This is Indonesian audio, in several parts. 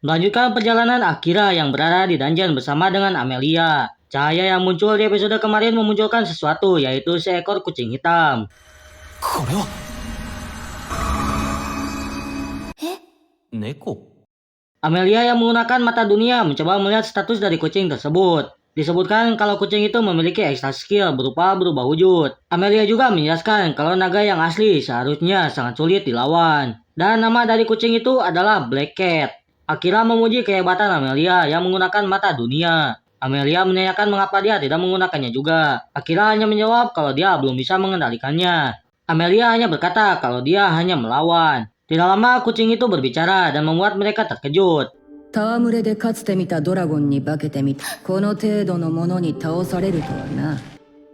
Melanjutkan perjalanan Akira yang berada di dungeon bersama dengan Amelia. Cahaya yang muncul di episode kemarin memunculkan sesuatu, yaitu seekor kucing hitam. これはえ猫 Amelia yang menggunakan mata dunia mencoba melihat status dari kucing tersebut. Disebutkan kalau kucing itu memiliki extra skill berupa berubah wujud. Amelia juga menjelaskan kalau naga yang asli seharusnya sangat sulit dilawan. Dan nama dari kucing itu adalah Black Cat. Akira memuji kehebatan Amelia yang menggunakan mata dunia. Amelia menanyakan mengapa dia tidak menggunakannya juga. Akira hanya menjawab kalau dia belum bisa mengendalikannya. Amelia hanya berkata kalau dia hanya melawan. Tidak lama kucing itu berbicara dan membuat mereka terkejut. 戯れでかつて見たドラゴンに化けてみた。この程度のものに倒されるとはな。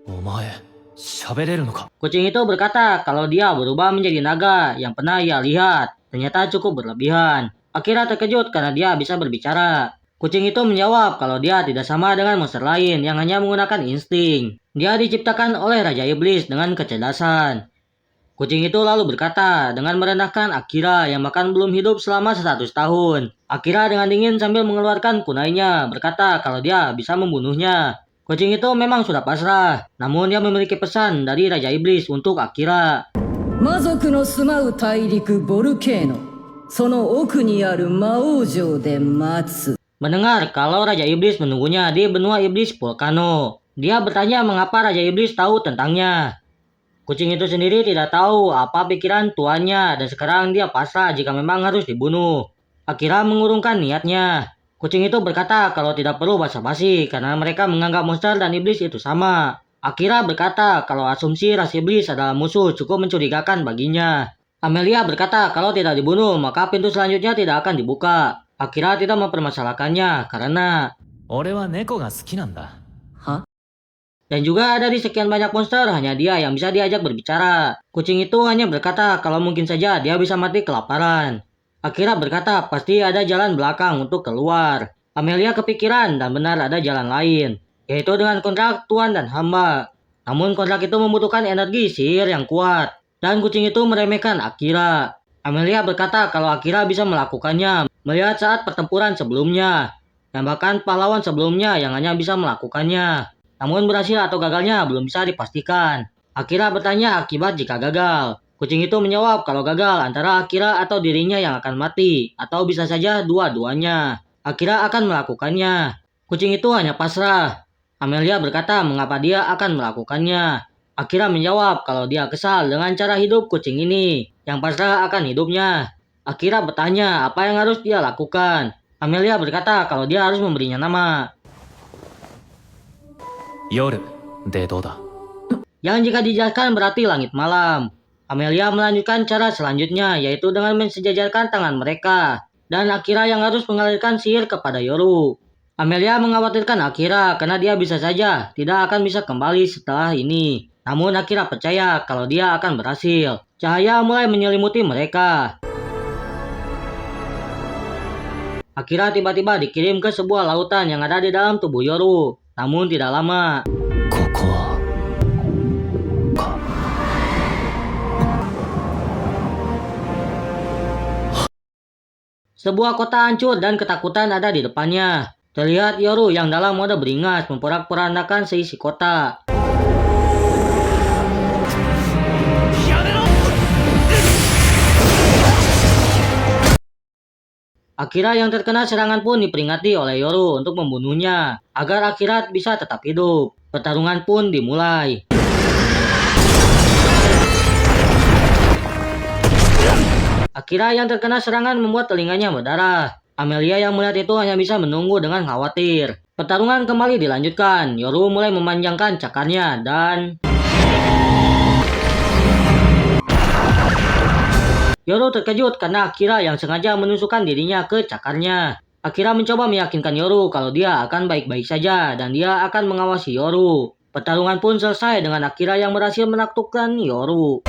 お前喋れるのか Kucing itu berkata kalau dia berubah menjadi naga yang pernah ia lihat. Ternyata cukup berlebihan. Akira terkejut karena dia bisa berbicara. Kucing itu menjawab kalau dia tidak sama dengan monster lain yang hanya menggunakan insting. Dia diciptakan oleh Raja Iblis dengan kecerdasan. Kucing itu lalu berkata dengan merendahkan Akira yang bahkan belum hidup selama 100 tahun. Akira dengan dingin sambil mengeluarkan kunainya berkata kalau dia bisa membunuhnya. Kucing itu memang sudah pasrah, namun dia memiliki pesan dari Raja Iblis untuk Akira. 魔族の住まう大陸ボルケーノ。その奥にある魔王城で待つ。 Mendengar kalau Raja Iblis menunggunya di benua iblis Volcano. Dia bertanya mengapa Raja Iblis tahu tentangnya. Kucing itu sendiri tidak tahu apa pikiran tuannya dan sekarang dia pasrah jika memang harus dibunuh. Akira mengurungkan niatnya. Kucing itu berkata kalau tidak perlu basa-basi karena mereka menganggap monster dan iblis itu sama. Akira berkata kalau asumsi ras iblis adalah musuh cukup mencurigakan baginya. Amelia berkata kalau tidak dibunuh maka pintu selanjutnya tidak akan dibuka. Akira tidak mempermasalahkannya karena 俺は猫が好きなんだ は dan juga dari sekian banyak monster hanya dia yang bisa diajak berbicara. Kucing itu hanya berkata kalau mungkin saja dia bisa mati kelaparan. Akira berkata pasti ada jalan belakang untuk keluar. Amelia kepikiran dan benar ada jalan lain, yaitu dengan kontrak tuan dan hamba. Namun kontrak itu membutuhkan energi sihir yang kuat. Dan kucing itu meremehkan Akira. Amelia berkata kalau Akira bisa melakukannya melihat saat pertempuran sebelumnya. Dan bahkan pahlawan sebelumnya yang hanya bisa melakukannya. Namun berhasil atau gagalnya belum bisa dipastikan. Akira bertanya akibat jika gagal. Kucing itu menjawab kalau gagal antara Akira atau dirinya yang akan mati. Atau bisa saja dua-duanya. Akira akan melakukannya. Kucing itu hanya pasrah. Amelia berkata mengapa dia akan melakukannya. Akira menjawab kalau dia kesal dengan cara hidup kucing ini. Yang pasrah akan hidupnya. Akira bertanya apa yang harus dia lakukan. Amelia berkata kalau dia harus memberinya nama. 夜でどうだ Yang jika dijelaskan berarti langit malam. Amelia melanjutkan cara selanjutnya yaitu dengan mensejajarkan tangan mereka. Dan Akira yang harus mengalirkan sihir kepada Yoru. Amelia mengkhawatirkan Akira karena dia bisa saja tidak akan bisa kembali setelah ini. Namun Akira percaya kalau dia akan berhasil. Cahaya mulai menyelimuti mereka. Akira tiba-tiba dikirim ke sebuah lautan yang ada di dalam tubuh Yoru. Namun tidak lama. ここはか Sebuah kota hancur dan ketakutan ada di depannya. Terlihat Yoru yang dalam mode beringas memporak-porandakan seisi kota. Akira yang terkena serangan pun diperingati oleh Yoru untuk membunuhnya, agar Akira bisa tetap hidup. Pertarungan pun dimulai. Akira yang terkena serangan membuat telinganya berdarah. Amelia yang melihat itu hanya bisa menunggu dengan khawatir. Pertarungan kembali dilanjutkan. Yoru mulai memanjangkan cakarnya dan... Yoru terkejut karena Akira yang sengaja menusukkan dirinya ke cakarnya. Akira mencoba meyakinkan Yoru kalau dia akan baik-baik saja dan dia akan mengawasi Yoru. Pertarungan pun selesai dengan Akira yang berhasil menaklukkan Yoru.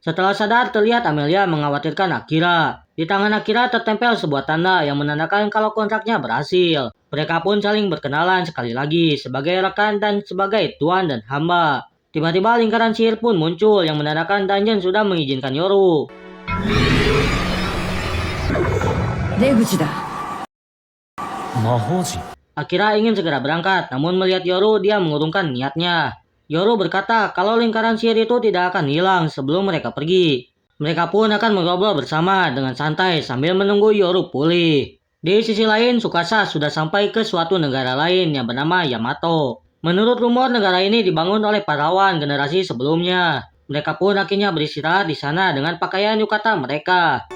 Setelah sadar terlihat Amelia mengkhawatirkan Akira. Di tangan Akira tertempel sebuah tanda yang menandakan kalau kontraknya berhasil. Mereka pun saling berkenalan sekali lagi sebagai rekan dan sebagai tuan dan hamba. Tiba-tiba lingkaran sihir pun muncul yang menandakan dungeon sudah mengizinkan Yoru. 出口だ。魔法陣。 Akira ingin segera berangkat, namun melihat Yoru dia mengurungkan niatnya. Yoru berkata kalau lingkaran sihir itu tidak akan hilang sebelum mereka pergi. Mereka pun akan mengobrol bersama dengan santai sambil menunggu Yoru pulih. Di sisi lain, Tsukasa sudah sampai ke suatu negara lain yang bernama Yamato. Menurut rumor, negara ini dibangun oleh pahlawan generasi sebelumnya. Mereka pun akhirnya beristirahat di sana dengan pakaian yukata mereka.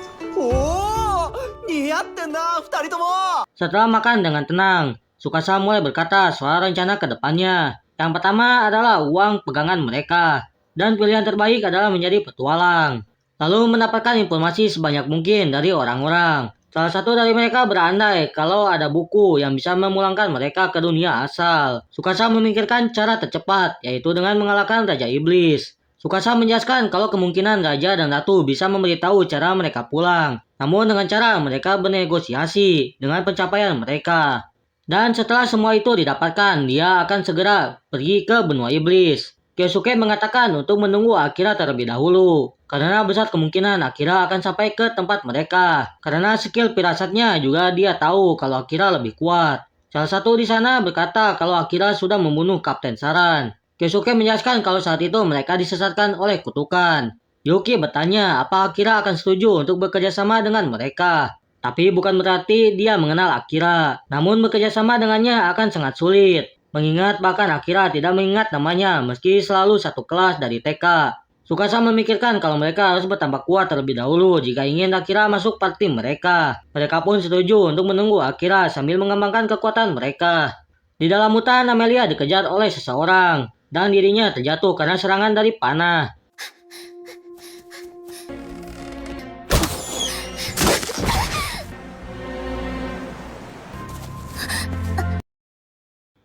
Setelah makan dengan tenang, Tsukasa mulai berkata soal rencana ke depannya. Yang pertama adalah uang pegangan mereka. Dan pilihan terbaik adalah menjadi petualang. Lalu mendapatkan informasi sebanyak mungkin dari orang-orang. Salah satu dari mereka berandai kalau ada buku yang bisa memulangkan mereka ke dunia asal. Tsukasa memikirkan cara tercepat, yaitu dengan mengalahkan Raja Iblis. Tsukasa menjelaskan kalau kemungkinan Raja dan Ratu bisa memberitahu cara mereka pulang. Namun dengan cara mereka bernegosiasi dengan pencapaian mereka. Dan setelah semua itu didapatkan, dia akan segera pergi ke benua iblis. Kyosuke mengatakan untuk menunggu Akira terlebih dahulu. Karena besar kemungkinan Akira akan sampai ke tempat mereka. Karena skill firasatnya juga dia tahu kalau Akira lebih kuat. Salah satu di sana berkata kalau Akira sudah membunuh Kapten Saran. Kyosuke menjelaskan kalau saat itu mereka disesatkan oleh kutukan. Yuki bertanya apa Akira akan setuju untuk bekerja sama dengan mereka. Tapi bukan berarti dia mengenal Akira. Namun bekerja sama dengannya akan sangat sulit. Mengingat bahkan Akira tidak mengingat namanya meski selalu satu kelas dari TK. Tsukasa memikirkan kalau mereka harus bertambah kuat terlebih dahulu jika ingin Akira masuk parti mereka. Mereka pun setuju untuk menunggu Akira sambil mengembangkan kekuatan mereka. Di dalam hutan, Amelia dikejar oleh seseorang. Dan dirinya terjatuh karena serangan dari panah.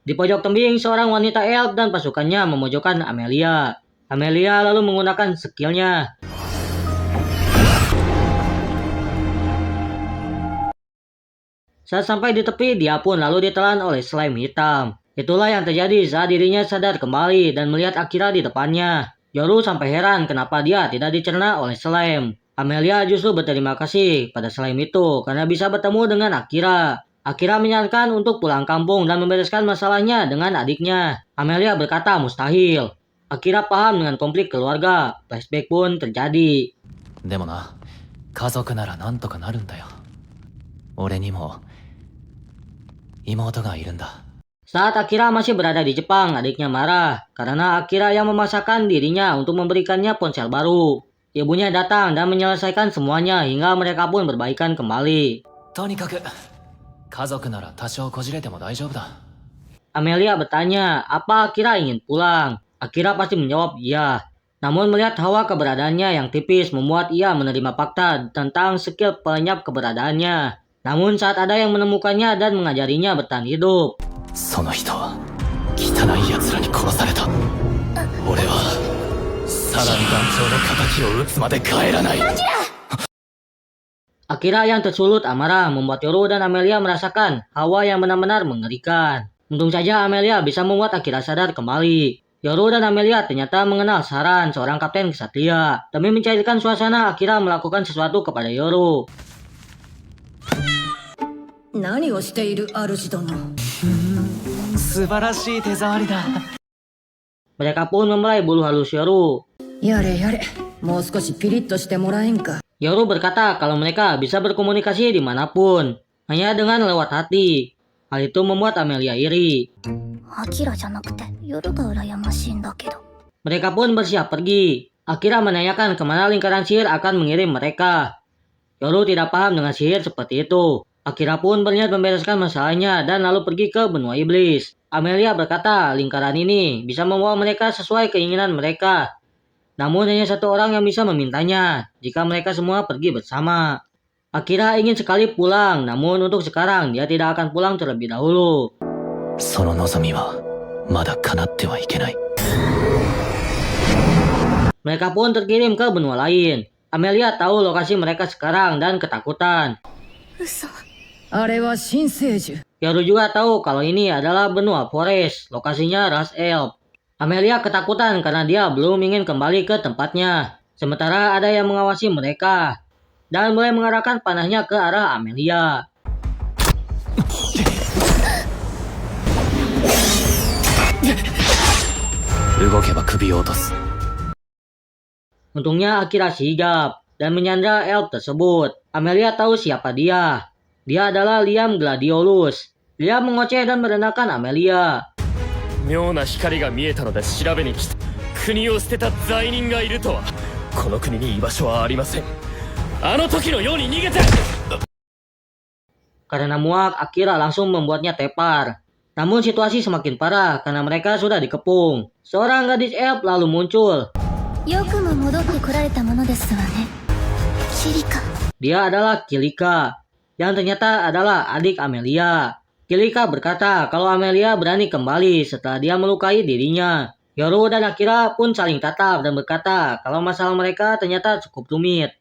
Di pojok tembing, seorang wanita elf dan pasukannya memojokkan Amelia. Amelia lalu menggunakan skillnya. Saat sampai di tepi, dia pun lalu ditelan oleh slime hitam. Itulah yang terjadi saat dirinya sadar kembali dan melihat Akira di depannya. Yoru sampai heran kenapa dia tidak dicerna oleh slime. Amelia justru berterima kasih pada slime itu karena bisa bertemu dengan Akira. Akira menyarankan untuk pulang kampung dan membereskan masalahnya dengan adiknya. Amelia berkata mustahil. Akira paham dengan konflik keluarga. Flashback pun terjadi. でもな、家族ならなんとかなるんだよ。俺にも妹がいるんだ。 Saat Akira masih berada di Jepang, adiknya marah karena Akira yang memaksakan dirinya untuk memberikannya ponsel baru. Ibunya datang dan menyelesaikan semuanya hingga mereka pun berbaikan kembali. とにかく家族なら多少こじれても大丈夫だ。 Amelia bertanya apa Akira ingin pulang. Akira pasti menjawab iya. Namun melihat hawa keberadaannya yang tipis membuat ia menerima fakta tentang skill pelenyap keberadaannya. Namun saat ada yang menemukannya dan mengajarinya bertahan hidup. その人は汚い奴らに殺された。俺はサラン団長の仇を討つまで帰らない。 Akira yang tersulut amarah membuat Yoru dan Amelia merasakan hawa yang benar-benar mengerikan. Untung saja Amelia bisa membuat Akira sadar kembali. Yoru dan Amelia ternyata mengenal Saran, seorang kapten kesatria. Demi mencairkan suasana, Akira melakukan sesuatu kepada Yoru. 何をしている主殿。素晴らしい手触りだ。 Mereka pun memulai bulu halus Yoru. やれやれ、もう少しピリッとしてもらえんか。 Yoru berkata kalau mereka bisa berkomunikasi dimanapun, hanya dengan lewat hati. Hal itu membuat Amelia iri. アキラじゃなくて夜が羨ましいんだけど。 Mereka pun bersiap pergi. Akira menanyakan kemana lingkaran sihir akan mengirim mereka. Yoru tidak paham dengan sihir seperti itu. Akira pun berniat membereskan masalahnya dan lalu pergi ke benua iblis. Amelia berkata lingkaran ini bisa membawa mereka sesuai keinginan mereka. Namun hanya satu orang yang bisa memintanya jika mereka semua pergi bersama. Akira ingin sekali pulang, namun untuk sekarang dia tidak akan pulang terlebih dahulu. その望みはまだ叶ってはいけない。 Mereka pun terkirim ke benua lain. Amelia tahu lokasi mereka sekarang dan ketakutan. 嘘。あれは新生樹。 Yoru juga tahu kalau ini adalah benua Forest, lokasinya ras elf. Amelia ketakutan karena dia belum ingin kembali ke tempatnya. Sementara ada yang mengawasi mereka dan mulai mengarahkan panahnya ke arah Amelia. Untungnya Akira sigap dan menyandra elf tersebut. Amelia tahu siapa dia. Dia adalah Liam Gladiolus. Dia mengoceh dan merendahkan Amelia. 妙な光が見えたので調べに来た。国を捨てた罪人がいるとは。この国に居場所はありません。あの時のように逃げて。 Karena muak, Akira langsung membuatnya tepar. Namun situasi semakin parah karena mereka sudah dikepung. Seorang gadis elf lalu muncul. よくも戻ってこられたものですわね。キリカ。 Dia adalah Kilika, yang ternyata adalah adik Amelia. Kilika berkata kalau Amelia berani kembali setelah dia melukai dirinya. Yoru dan Akira pun saling tatap dan berkata kalau masalah mereka ternyata cukup rumit.